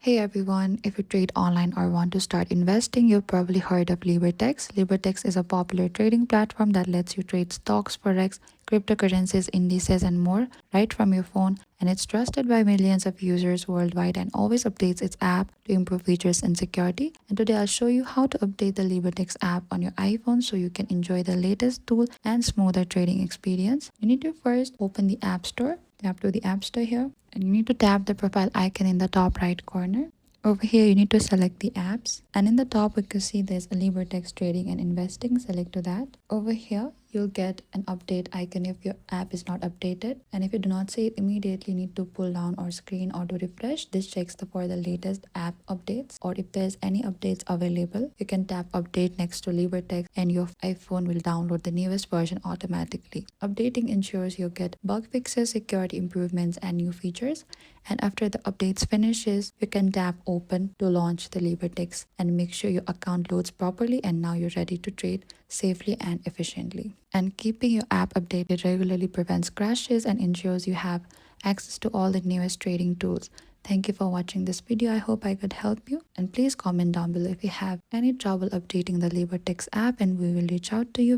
Hey everyone, if you trade online or want to start investing, you've probably heard of Libertex. Libertex is a popular trading platform that lets you trade stocks, forex, cryptocurrencies, indices, and more right from your phone. And it's trusted by millions of users worldwide and always updates its app to improve features and security. And today I'll show you how to update the Libertex app on your iPhone so you can enjoy the latest tool and smoother trading experience. You need to first open the App Store. Tap to the App Store here, and you need to tap the profile icon in the top right corner. Over here, you need to select the apps, and in the top, we can see there's a Libertex Trading and Investing. Select to that. Over here, you'll get an update icon if your app is not updated, and if you do not see it immediately, you need to pull down or screen auto refresh. This checks for the latest app updates, or if there's any updates available, you can tap update next to Libertex and your iPhone will download the newest version automatically. Updating ensures you get bug fixes, security improvements, and new features. And after the updates finishes, you can tap open to launch the Libertex and make sure your account loads properly, and now you're ready to trade safely and efficiently. And keeping your app updated regularly prevents crashes and ensures you have access to all the newest trading tools. Thank you for watching this video. I hope I could help you, and please comment down below if you have any trouble updating the Libertex app and we will reach out to you.